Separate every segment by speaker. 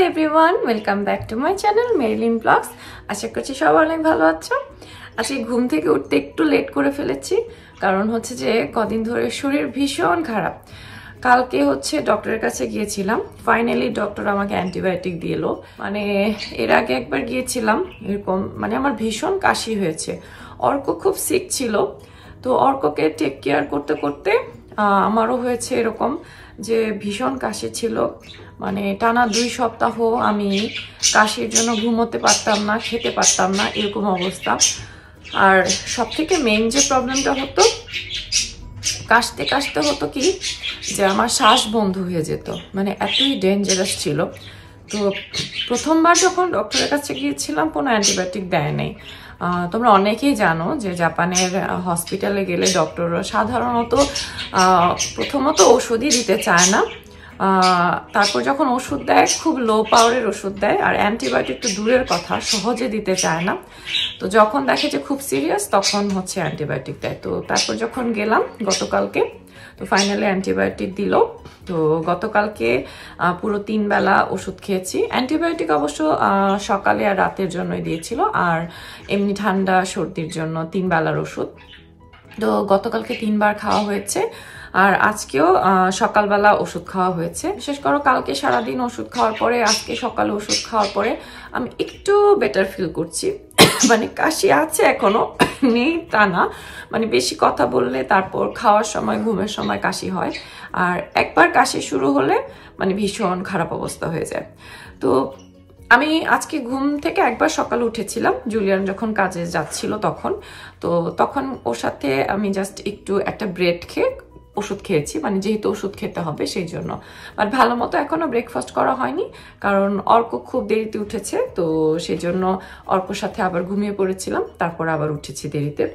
Speaker 1: Everyone, welcome back to my channel Marilyn blogs. আশা করছি সবাই অনেক ভালো আছো। আজকে ঘুম থেকে উঠতে একটু লেট করে ফেলেছি, কারণ হচ্ছে যে কদিন ধরে শরীর ভীষণ খারাপ। কালকে হচ্ছে ডক্টরের কাছে গিয়েছিলাম, ফাইনালি ডক্টর আমাকে অ্যান্টিবায়োটিক দিলো। মানে এর আগে একবার গিয়েছিলাম এরকম, মানে আমার ভীষণ কাশি হয়েছে। অর্ক খুব সিক ছিল, তো অর্ককে টেক কেয়ার করতে করতে আমারও হয়েছে এরকম যে ভীষণ কাশি ছিল। মানে টানা 2 সপ্তাহ আমি কাশির জন্য ঘুমোতে পারতাম না, খেতে পারতাম না, এরকম অবস্থা। আর সব থেকে মেইন যে প্রবলেমটা হতো, কাশতে কাশতে হতো কি যে আমার শ্বাস বন্ধ হয়ে যেত, মানে এতই ডেঞ্জারাস ছিল। তো প্রথমবার যখন ডক্টরের কাছে গিয়েছিলাম কোনো অ্যান্টিবায়োটিক দেয় নাই। তোমরা অনেকেই জানো যে জাপানের হসপিটালে গেলে ডক্টররা সাধারণত প্রথমত ওষুধই দিতে চায় না, তারপর যখন ওষুধ দেয় খুব লো পাওয়ারের ওষুধ দেয়, আর অ্যান্টিবায়োটিক তো দূরের কথা, সহজে দিতে চায় না। তো যখন দেখে যে খুব সিরিয়াস তখন হচ্ছে অ্যান্টিবায়োটিক দেয়। তো তারপর যখন গেলাম গতকালকে, তো ফাইনালি অ্যান্টিবায়োটিক দিল। তো গতকালকে পুরো 3 বেলা ওষুধ খেয়েছি। অ্যান্টিবায়োটিক অবশ্য সকালে আর রাতের জন্যই দিয়েছিল, আর এমনি ঠান্ডা সর্দির জন্য 3 বেলার ওষুধ। তো গতকালকে 3 বার খাওয়া হয়েছে, আর আজকেও সকালবেলা ওষুধ খাওয়া হয়েছে। বিশেষ করে কালকে সারাদিন ওষুধ খাওয়ার পরে আজকে সকালে ওষুধ খাওয়ার পরে আমি একটু বেটার ফিল করছি। মানে কাশি আছে এখনো, নেই তা না, মানে বেশি কথা বললে তারপর খাওয়ার সময় ঘুমের সময় কাশি হয়, আর একবার কাশি শুরু হলে মানে ভীষণ খারাপ অবস্থা হয়ে যায়। তো আমি আজকে ঘুম থেকে একবার সকালে উঠেছিলাম, জুলিয়ান যখন কাজে যাচ্ছিল তখন ওর সাথে আমি জাস্ট একটু একটা ব্রেড খেয়ে ওষুধ খেয়েছি, মানে যেহেতু ওষুধ খেতে হবে সেই জন্য। বাট ভালো মতো এখনো ব্রেকফাস্ট করা হয়নি, কারণ অর্ক খুব দেরিতে উঠেছে, তো সেই জন্য অর্কর সাথে আবার ঘুমিয়ে পড়েছিলাম, তারপর আবার উঠেছি দেরিতে।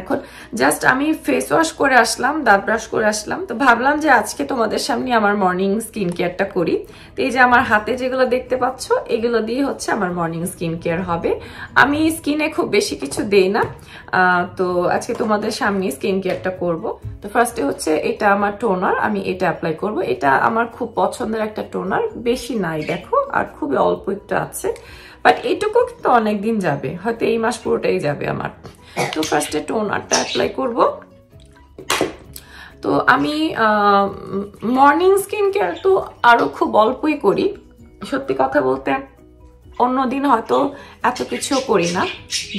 Speaker 1: এখন জাস্ট আমি ফেস ওয়াশ করে আসলাম, দাঁত ব্রাশ করে আসলাম, তো ভাবলাম যে আজকে তোমাদের সামনে আমার মর্নিং স্কিন কেয়ারটা করি। তো এই যে আমার হাতে যেগুলো দেখতে পাচ্ছ, এগুলো দিয়ে হচ্ছে আমার মর্নিং স্কিন কেয়ার হবে। আমি স্কিনে খুব বেশি কিছু দেই না, তো আজকে তোমাদের সামনে স্কিন কেয়ারটা করব। তো ফার্স্টে হচ্ছে এটা আমার টোনার, আমি এটা অ্যাপ্লাই করব। এটা আমার খুব পছন্দের একটা টোনার, বেশি নাই দেখো, আর খুবই অল্প একটু আছে, বাট এইটুকু কিন্তু অনেকদিন যাবে, হয়তো এই মাস পুরোটাই যাবে আমার। তো ফার্স্টে টোনারটা অ্যাপ্লাই করব। তো আমি মর্নিং স্কিন কেয়ার তো আরো খুব অল্পই করি, সত্যি কথা বলতে। অন্যদিন হয়তো এত কিছু করি না,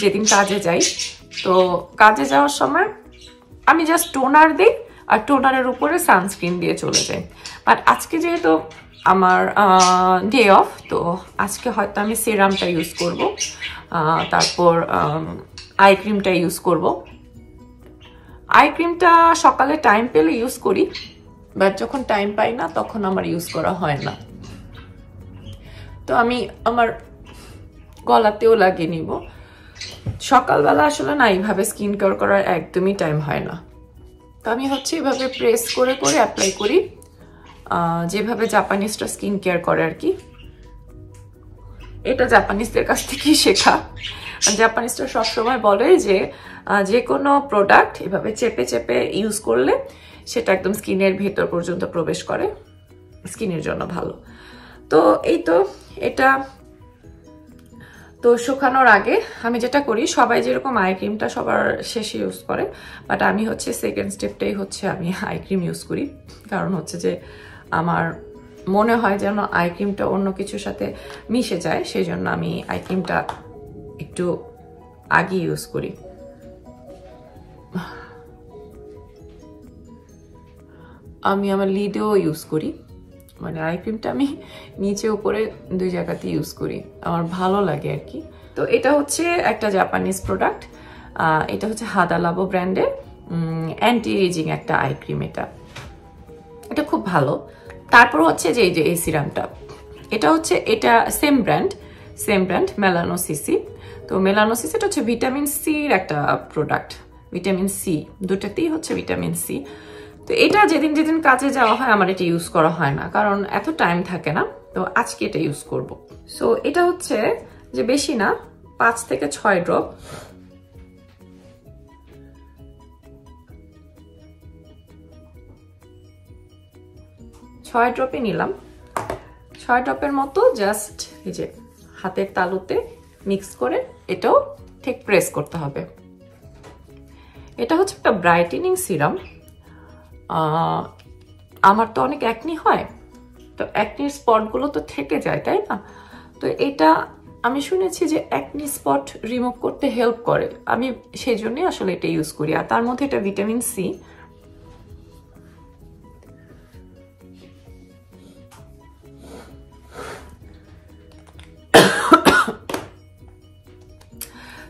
Speaker 1: যেদিন কাজে যাই। তো কাজে যাওয়ার সময় আমি জাস্ট টোনার দিই, আর টোনারের উপরে সানস্ক্রিন দিয়ে চলে যাই। বাট আজকে যেহেতু আমার ডে অফ, তো আজকে হয়তো আমি সিরামটা ইউজ করব, তারপর আই ক্রিমটা ইউজ করব। আই ক্রিমটা সকালে টাইম পেলে ইউজ করি, বাট যখন টাইম পাই না তখন আমার ইউজ করা হয় না। তো আমি আমার গলাতেও লাগিয়ে নিব। সকালবেলা আসলে না এইভাবে স্কিন কেয়ার করার একদমই টাইম হয় না, তো আমি হচ্ছে এইভাবে প্রেস করে করে অ্যাপ্লাই করি, যেভাবে জাপানিজরা স্কিন কেয়ার করে আর কি। এটা জাপানিজদের কাছ থেকেই শেখা। জাপানিজরা সবসময় বলে যে যে কোনো প্রোডাক্ট এভাবে চেপে চেপে ইউজ করলে সেটা একদম স্কিনের ভেতর পর্যন্ত প্রবেশ করে, স্কিনের জন্য ভালো। তো এই তো এটা তো শুকানোর আগে আমি যেটা করি, সবাই যেরকম আই ক্রিমটা সবার শেষে ইউজ করে, বাট আমি হচ্ছে সেকেন্ড স্টেপটাই হচ্ছে আমি আই ক্রিম ইউজ করি। কারণ হচ্ছে যে আমার মনে হয় যেন আই ক্রিমটা অন্য কিছুর সাথে মিশে যায়, সেই জন্য আমি আই ক্রিমটা একটু আগে ইউজ করি। আমি আমার লিডেও ইউজ করি, মানে আই ক্রিমটা আমি নিচে উপরে 2 জায়গাতে ইউজ করি, আমার ভালো লাগে আর কি। তো এটা হচ্ছে একটা জাপানিজ প্রোডাক্ট, এটা হচ্ছে হাদা লাবো ব্র্যান্ডের অ্যান্টি এজিং একটা আই ক্রিম। এটা খুব ভালো। তারপর হচ্ছে যে এই সিরামটা, এটা সেম ব্র্যান্ড মেলানোসিসি। তো মেলানোসিসি এটা হচ্ছে ভিটামিন সির একটা প্রোডাক্ট, ভিটামিন সি, দুটাতেই হচ্ছে ভিটামিন সি। তো এটা যেদিন যেদিন কাজে যাওয়া হয় আমার এটা ইউজ করা হয় না, কারণ এত টাইম থাকে না, তো আজকে এটা ইউজ করব। সো এটা হচ্ছে যে বেশি না, 5 থেকে 6 ড্রপ। ছয় ড্রপে নিলাম। 6 ড্রপের মতো জাস্ট এই যে হাতের তালুতে মিক্স করে এটাও ঠিক প্রেস করতে হবে। এটা হচ্ছে একটা ব্রাইটেনিং সিরাম। আমার তো অনেক অ্যাকনি হয়, তো অ্যাকনির স্পটগুলো তো থেকে যায়, তাই না? তো এটা আমি শুনেছি যে অ্যাকনি স্পট রিমুভ করতে হেল্প করে, আমি সেই জন্যই আসলে এটা ইউজ করি। আর তার মধ্যে এটা ভিটামিন সি।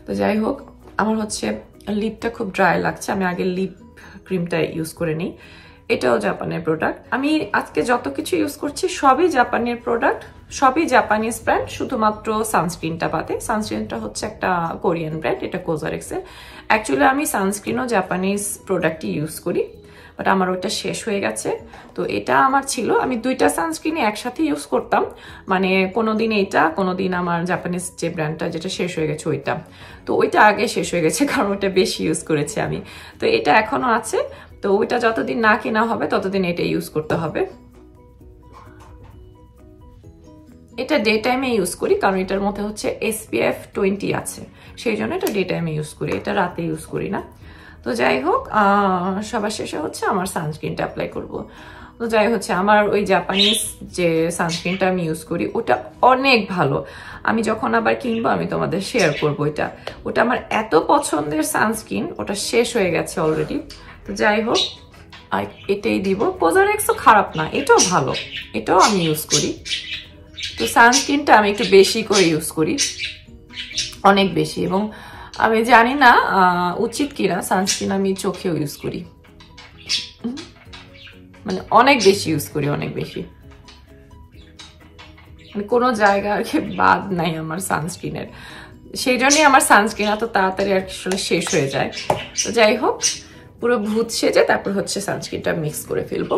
Speaker 1: তো যাই হোক, আমার হচ্ছে লিপটা খুব ড্রাই লাগছে, আমি আগে লিপ ক্রিমটা ইউজ করে নিই। এটাও জাপানের প্রোডাক্ট। আমি আজকে যত কিছু ইউজ করছি সবই জাপানের প্রোডাক্ট, সবই জাপানিজ ব্র্যান্ড, শুধুমাত্র সানস্ক্রিনটা বাদে। সানস্ক্রিনটা হচ্ছে একটা কোরিয়ান ব্র্যান্ড, এটা কোজারেক্সের। অ্যাকচুয়ালি আমি সানস্ক্রিনও জাপানিজ প্রোডাক্টই ইউজ করি, বাট আমার ওইটা শেষ হয়ে গেছে। তো এটা আমার ছিল, আমি 2টা সানস্ক্রিনই একসাথে ইউজ করতাম, মানে কোনোদিন এইটা, কোনোদিন আমার জাপানিজ যে ব্র্যান্ডটা যেটা শেষ হয়ে গেছে ওইটা। তো ওইটা আগে শেষ হয়ে গেছে কারণ ওইটা বেশি ইউজ করেছি আমি। তো এটা এখনো আছে, তো ওইটা যতদিন না কেনা হবে ততদিন এটা ইউজ করতে হবে। এটা ডে টাইমে ইউজ করি কারণ এটার মধ্যে হচ্ছে SPF 20 আছে, সেই জন্য এটা ডে টাইমে ইউজ করি, এটা রাতে ইউজ করি না। তো যাই হোক, সবার শেষে হচ্ছে আমার সানস্ক্রিনটা অ্যাপ্লাই করব। তো যাই হচ্ছে আমার ওই জাপানিজ যে সানস্ক্রিনটা আমি ইউজ করি ওটা অনেক ভালো। আমি যখন আবার কিনবো আমি তোমাদের শেয়ার করবো। ওটা আমার এত পছন্দের সানস্ক্রিন, ওটা শেষ হয়ে গেছে অলরেডি। তো যাই হোক, এটাই দিব। কোজারেক্সও খারাপ না, এটাও ভালো, এটাও আমি ইউজ করি। তো সানস্ক্রিনটা আমি একটু বেশি করে ইউজ করি, অনেক বেশি। এবং আমি জানি না উচিত কিনা, সানস্ক্রিন আমি চোখেও ইউজ করি, মানে অনেক বেশি ইউজ করি, অনেক বেশি, মানে কোনো জায়গা আর কি বাদ নাই আমার সানস্ক্রিনের। সেই জন্যই আমার সানস্ক্রিন এত তাড়াতাড়ি আর আসলে শেষ হয়ে যায়। তো যাই হোক, পুরো ভূত সেজে তারপর হচ্ছে সানস্ক্রিনটা মিক্স করে ফেলবো।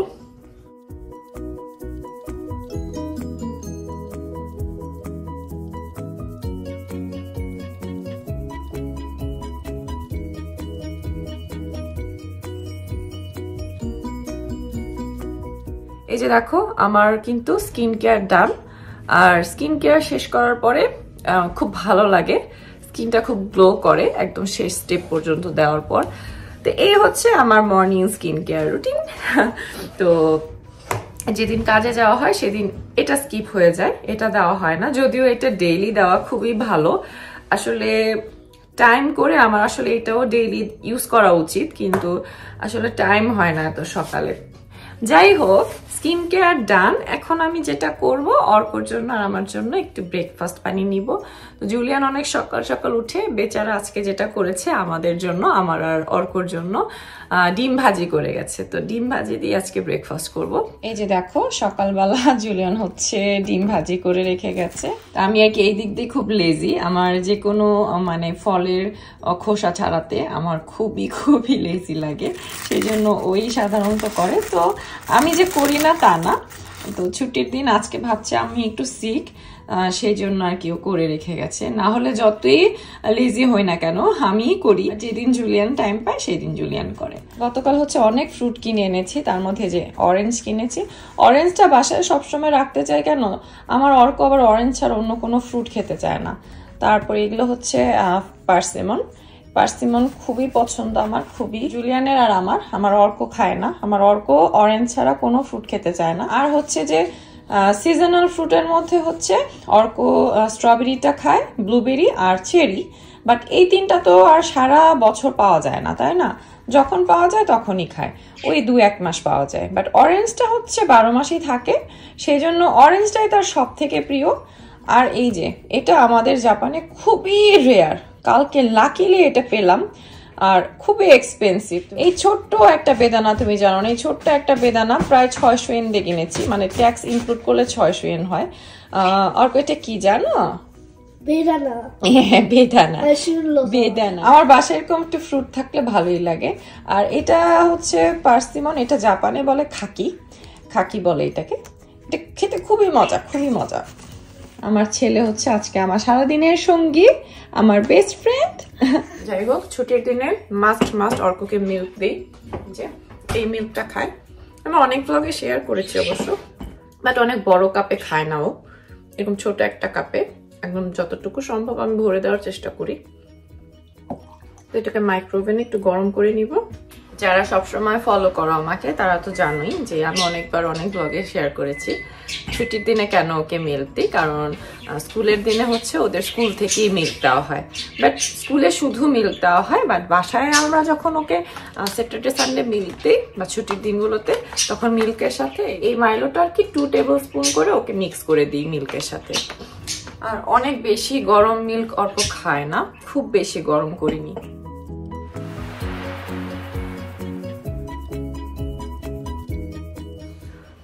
Speaker 1: এই যে দেখো, আমার কিন্তু স্কিন কেয়ার ডান। আর স্কিন কেয়ার শেষ করার পরে খুব ভালো লাগে, স্কিনটা খুব গ্লো করে একদম শেষ স্টেপ পর্যন্ত দেওয়ার পর। তো এই হচ্ছে আমার মর্নিং স্কিন কেয়ার রুটিন। তো যেদিন কাজে যাওয়া হয় সেদিন এটা স্কিপ হয়ে যায়, এটা দেওয়া হয় না, যদিও এটা ডেইলি দেওয়া খুবই ভালো। আসলে টাইম করে আমার আসলে এটাও ডেইলি ইউজ করা উচিত, কিন্তু আসলে টাইম হয় না এত সকালে। যাই হোক, স্কিন কেয়ার ডান। এখন আমি যেটা করব, অর্কর জন্য আর আমার জন্য একটু ব্রেকফাস্ট বানিয়ে নিব। তো জুলিয়ান অনেক সকাল সকাল উঠে বেচারা আজকে যেটা করেছে আমাদের জন্য, আমার আর অর্কর জন্য ডিম ভাজি করে গেছে। তো ডিম ভাজি দিয়ে আজকে ব্রেকফাস্ট করব। এই যে দেখো, সকালবেলা জুলিয়ান হচ্ছে ডিম ভাজি করে রেখে গেছে। আমি আর কি এই দিক দিয়ে খুব লেজি, আমার যে কোনো মানে ফলের খোসা ছাড়াতে আমার খুবই লেজি লাগে, সেই জন্য ওই সাধারণত করে। তো আমি যে করি না তা না, তো ছুটির দিন আজকে ভাবছি আমি একটু শিখ, সেই জন্য আর কি ও করে রেখে গেছে। না হলে যতই লেজি হই না কেন আমি করি, যেদিন জুলিয়ান টাইম পায় সেদিন জুলিয়ান করে। গতকাল হচ্ছে অনেক ফ্রুট কিনে এনেছি, তার মধ্যে যে অরেঞ্জ কিনেছি। অরেঞ্জটা বাসায় সবসময় রাখতে চাই কেন, আমার অর্ক আবার অরেঞ্জ ছাড়া অন্য কোনো ফ্রুট খেতে চায় না। তারপর এগুলো হচ্ছে পার্সিমন খুবই পছন্দ আমার, খুবই। জুলিয়ানের আর আমার অর্ক খায় না, আমার অর্ক অরেঞ্জ ছাড়া কোনো ফ্রুট খেতে চায় না। আর হচ্ছে যে সিজনাল ফ্রুটের মধ্যে হচ্ছে অর্ক স্ট্রবেরিটা খায়, ব্লুবেরি আর চেরি, বাট এই তিনটা তো আর সারা বছর পাওয়া যায় না, তাই না? যখন পাওয়া যায় তখনই খায়, ওই 2-1 মাস পাওয়া যায়। বাট অরেঞ্জটা হচ্ছে 12 মাসই থাকে, সেই জন্য অরেঞ্জটাই তার সব থেকে প্রিয়। আর এই যে এটা আমাদের জাপানে খুবই রেয়ার, কালকে লাকিলি এটা পেলাম, আর খুবই এক্সপেন্সিভ। এই ছোট্ট একটা বেদানা, তুমি জানো না, এই ছোট্ট একটা বেদানা প্রায় 600 ইয়েন দিয়ে কিনেছি, মানে ট্যাক্স ইনক্লুড করলে 600 ইয়েন হয়। আর এটা কি জানো? বেদানা। হ্যাঁ, বেদানা। আমার বাসায় এরকম একটু ফ্রুট থাকলে ভালোই লাগে। আর এটা হচ্ছে পার্সিমন, এটা জাপানে বলে খাকি বলে এটাকে। এটা খেতে খুবই মজা। আমার ছেলে হচ্ছে আজকে আমার সারাদিনের সঙ্গী, আমার বেস্ট ফ্রেন্ড। যাই হোক, ছুটির দিনে মাস্ট অর্ককে মিল্ক দিই, যে এই মিল্কটা খায়। আমি অনেক ব্লগে শেয়ার করেছি অবশ্য, বাট অনেক বড় কাপে খায় না ও, এরকম ছোট একটা কাপে একদম যতটুকু সম্ভব আমি ভরে দেওয়ার চেষ্টা করি। তো এটাকে মাইক্রোওভেনে একটু গরম করে নিব। যারা সবসময় ফলো করো আমাকে তারা তো জানোই যে আমি অনেকবার অনেক ব্লগে শেয়ার করেছি ছুটির দিনে কেন ওকে মিল্ক দিই, কারণ স্কুলের দিনে হচ্ছে ওদের স্কুল থেকেই মিল্ক দেওয়া হয়, বাট স্কুলে শুধু মিল্ক দেওয়া হয়, বাট বাসায় আমরা যখন ওকে স্যাটারডে সানডে মিল্ক দিই বা ছুটির দিনগুলোতে, তখন মিল্কের সাথে এই মাইলোটা আর কি 2 টেবিল স্পুন করে ওকে মিক্স করে দিই মিল্কের সাথে। আর অনেক বেশি গরম মিল্ক অল্প খায় না, খুব বেশি গরম করিনি।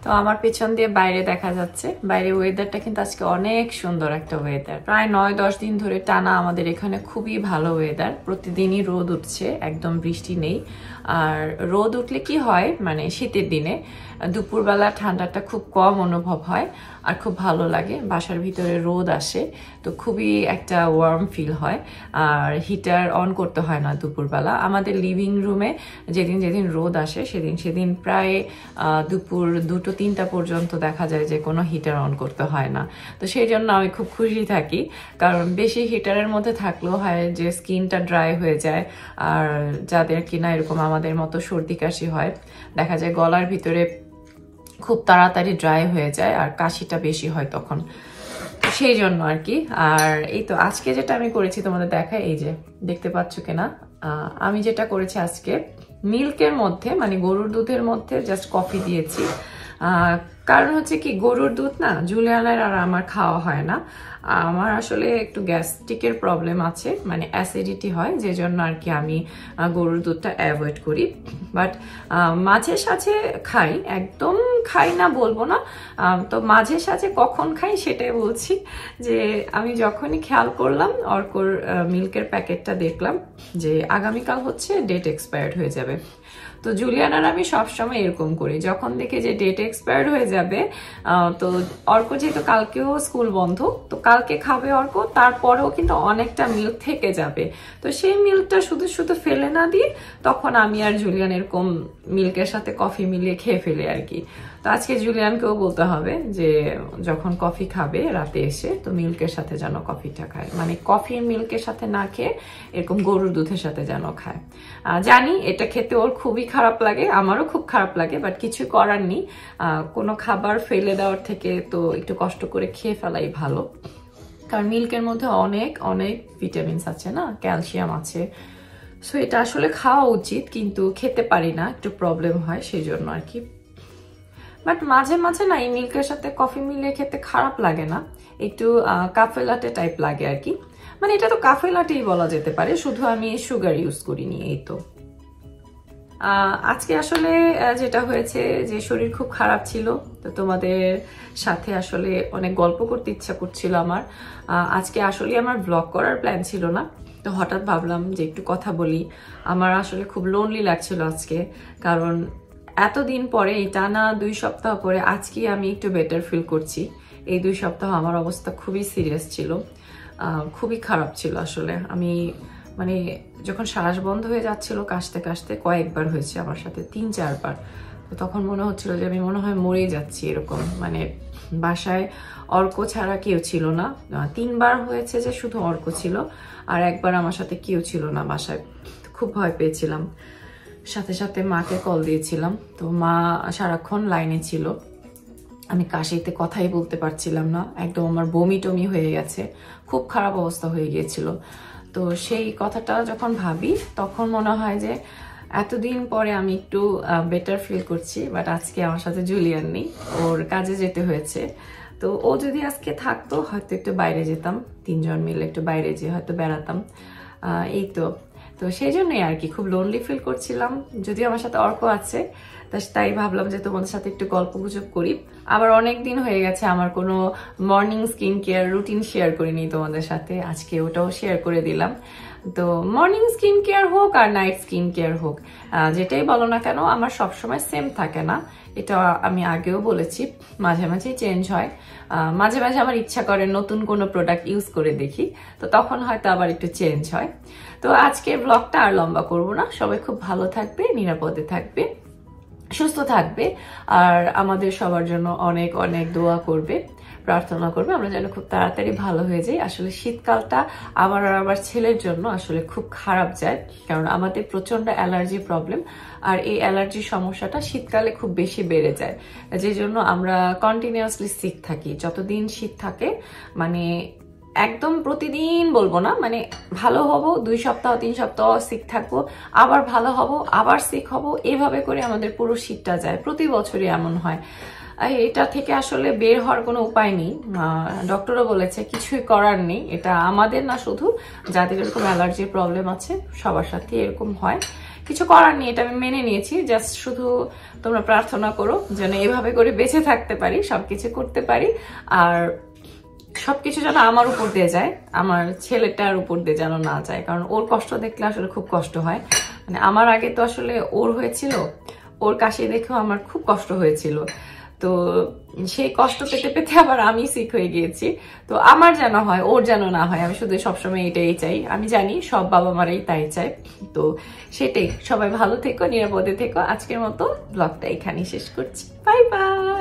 Speaker 1: তো আমার পেছন দিয়ে বাইরে দেখা যাচ্ছে, বাইরে ওয়েদারটা কিন্তু আজকে অনেক সুন্দর একটা ওয়েদার। প্রায় 9-10 দিন ধরে টানা আমাদের এখানে খুবই ভালো ওয়েদার, প্রতিদিনই রোদ উঠছে, একদম বৃষ্টি নেই। আর রোদ উঠলে কি হয়, মানে শীতের দিনে দুপুরবেলা ঠান্ডাটা খুব কম অনুভব হয় আর খুব ভালো লাগে, বাসার ভিতরে রোদ আসে তো খুবই একটা ওয়ার্ম ফিল হয়, আর হিটার অন করতে হয় না দুপুরবেলা। আমাদের লিভিং রুমে যেদিন যেদিন রোদ আসে সেদিন প্রায় দুপুর 2-3টা পর্যন্ত দেখা যায় যে কোনো হিটার অন করতে হয় না। তো সেই জন্য আমি খুব খুশি থাকি, কারণ বেশি হিটারের মধ্যে থাকলেও হয় যে স্কিনটা ড্রাই হয়ে যায়, আর যাদের কিনা এরকম আমাদের মতো সর্দি কাশি হয়, দেখা যায় গলার ভিতরে খুব তাড়াতাড়ি ড্রাই হয়ে যায় আর কাশিটা বেশি হয় তখন, সেই জন্য আর কি। আর এই তো আজকে যেটা আমি করেছি তোমাদের দেখায়, এই যে দেখতে পাচ্ছ কিনা, আমি যেটা করেছি আজকে মিল্কের মধ্যে মানে গরুর দুধের মধ্যে জাস্ট কফি দিয়েছি। কারণ হচ্ছে কি, গরুর দুধ না জুলিয়ানের আর আমার খাওয়া হয় না, আমার আসলে একটু গ্যাস্ট্রিকের প্রবলেম আছে, মানে অ্যাসিডিটি হয়, যে জন্য আর কি আমি গরুর দুধটা অ্যাভয়েড করি। বাট মাঝে সাঝে খাই, একদম খাই না বলবো না, তো মাঝে সাঝে কখন খাই সেটাই বলছি। যে আমি যখনই খেয়াল করলাম অর্কর মিল্কের প্যাকেটটা দেখলাম যে আগামীকাল হচ্ছে ডেট এক্সপায়ার্ড হয়ে যাবে, তো জুলিয়ান আর আমি সবসময় এরকম করি, যখন দেখি যে ডেট এক্সপায়ার্ড হয়ে যাবে, তো অর্ক যেহেতু কালকেও স্কুল বন্ধ, তো কালকে খাবে অর্ক, তারপরেও কিন্তু অনেকটা মিল্ক থেকে যাবে, তো সেই মিল্কটা শুধু শুধু ফেলে না দিয়ে তখন আমি আর জুলিয়ান এরকম মিল্কের সাথে কফি মিলিয়ে খেয়ে ফেলে আর কি। তো আজকে জুলিয়ানকেও বলতে হবে যে যখন কফি খাবে রাতে এসে, তো মিল্কের সাথে যেন কফিটা খায়, মানে কফি মিল্কের সাথে না খেয়ে এরকম গরুর দুধের সাথে যেন খায়। জানি এটা খেতে ওর খুবই খারাপ লাগে, আমারও খুব খারাপ লাগে, বাট কিছু করার নেই, কোনো খাবার ফেলে দেওয়ার থেকে তো একটু কষ্ট করে খেয়ে ফেলাই ভালো, কারণ মিল্কের মধ্যে অনেক অনেক ভিটামিনস আছে না, ক্যালসিয়াম আছে, সো এটা আসলে খাওয়া উচিত, কিন্তু খেতে পারি না, একটু প্রবলেম হয় সেই জন্য আর কি। বাট মাঝে মাঝে না এই মিল্কের সাথে কফি মিলিয়ে খেতে খারাপ লাগে না, একটু কাফে লাটে টাইপ লাগে আর কি, মানে এটা তো কাফে লাটেই বলা যেতে পারে, শুধু আমি সুগার ইউজ করিনি। এই তো আজকে আসলে যেটা হয়েছে যে শরীর খুব খারাপ ছিল, তো তোমাদের সাথে আসলে অনেক গল্প করতে ইচ্ছা করছিল আমার। আজকে আসলে আমার ব্লগ করার প্ল্যান ছিল না, তো হঠাৎ ভাবলাম যে একটু কথা বলি। আমার আসলে খুব লোনলি লাগছিল আজকে, কারণ এতদিন পরে, এই টানা 2 সপ্তাহ পরে আজকে আমি একটু বেটার ফিল করছি। এই 2 সপ্তাহ আমার অবস্থা খুবই সিরিয়াস ছিল, খুবই খারাপ ছিল আসলে। আমি মানে যখন শ্বাস বন্ধ হয়ে যাচ্ছিল কাশতে কাশতে, কয়েকবার হয়েছে আমার সাথে, 3-4 বার, তো তখন মনে হচ্ছিল যে আমি মনে হয় মরে যাচ্ছি এরকম, মানে বাসায় অর্ক ছাড়া কেউ ছিল না। 3 বার হয়েছে যে শুধু অর্ক ছিল, আর একবার আমার সাথে কেউ ছিল না বাসায়, খুব ভয় পেয়েছিলাম। সাথে সাথে মাকে কল দিয়েছিলাম, তো মা সারাক্ষণ লাইনে ছিল, আমি কাশিতে কথাই বলতে পারছিলাম না, একদম আমার বমি টমি হয়ে গেছে, খুব খারাপ অবস্থা হয়ে গিয়েছিল। তো সেই কথাটা যখন ভাবি তখন মনে হয় যে এতদিন পরে আমি একটু বেটার ফিল করছি, বাট আজকে আমার সাথে জুলিয়ান নেই, ওর কাজে যেতে হয়েছে। তো ও যদি আজকে থাকতো হয়তো একটু বাইরে যেতাম, 3 জন মিলে একটু বাইরে যেয়ে হয়তো বেড়াতাম। এই তো সেই জন্যই আর কি খুব লোনলি ফিল করছিলাম, যদিও আমার সাথে অর্ক আছে, তাই ভাবলাম যে তোমাদের সাথে একটু গল্প গুজব করি। আবার অনেক দিন হয়ে গেছে আমার কোনো morning skin care routine share করিনি তোমাদের সাথে, আজকে ওটাও শেয়ার করে দিলাম। তো মর্নিং স্কিন কেয়ার হোক আর নাইট স্কিন কেয়ার হোক, যেটাই বলো না কেন, আমার সবসময় সেম থাকে না, এটা আমি আগেও বলেছি, মাঝে মাঝেই চেঞ্জ হয়। মাঝে মাঝে আমার ইচ্ছা করে নতুন কোনো প্রোডাক্ট ইউজ করে দেখি, তো তখন হয়তো আবার একটু চেঞ্জ হয়। তো আজকে ব্লগটা আর লম্বা করবো না, সবাই খুব ভালো থাকবে, নিরাপদে থাকবে, সুস্থ থাকবে আর আমাদের সবার জন্য অনেক অনেক দোয়া করবে, প্রার্থনা করবে আমরা যেন খুব তাড়াতাড়ি ভালো হয়ে যাই। আসলে শীতকালটা আমার আর আমার ছেলের জন্য আসলে খুব খারাপ যায়, কারণ আমাদের প্রচন্ড অ্যালার্জি প্রবলেম, আর এই অ্যালার্জির সমস্যাটা শীতকালে খুব বেশি বেড়ে যায়, যে জন্য আমরা কন্টিনিউয়াসলি সিক থাকি যতদিন শীত থাকে। মানে একদম প্রতিদিন বলবো না, মানে ভালো হব 2 সপ্তাহ 3 সপ্তাহ সিক থাকবো, আবার ভালো হব, আবার সিক হব, এভাবে করে আমাদের পুরো শীতটা যায়। প্রতি বছরই এমন হয়। এটা থেকে আসলে বের হওয়ার কোনো উপায় নেই, ডক্টরও বলেছে কিছুই করার নেই। এটা আমাদের না, শুধু যাদের এরকম অ্যালার্জির প্রবলেম আছে সবার সাথে এরকম হয়, কিছু করার নেই। এটা আমি মেনে নিয়েছি। জাস্ট শুধু তোমরা প্রার্থনা করো যেন এভাবে করে বেঁচে থাকতে পারি, সবকিছু করতে পারি, আর সবকিছু যেন আমার উপর দিয়ে যায়, আমার ছেলেটার উপর দিয়ে যেন না যায়, কারণ ওর কষ্ট দেখলে আসলে খুব কষ্ট হয়। মানে আমার আগে তো আসলে ওর হয়েছিল, ওর কাশি দেখেও আমার খুব কষ্ট হয়েছিল, তো সেই কষ্ট পেতে পেতে আবার আমি সিক হয়ে গিয়েছি। তো আমার যেন হয়, ওর যেন না হয়, আমি শুধু সবসময় এটাই চাই। আমি জানি সব বাবা মারাই তাই চায়। তো সেটাই, সবাই ভালো থেকো, নিরাপদে থেকো। আজকের মতো ব্লগটা এখানেই শেষ করছি। Bye bye.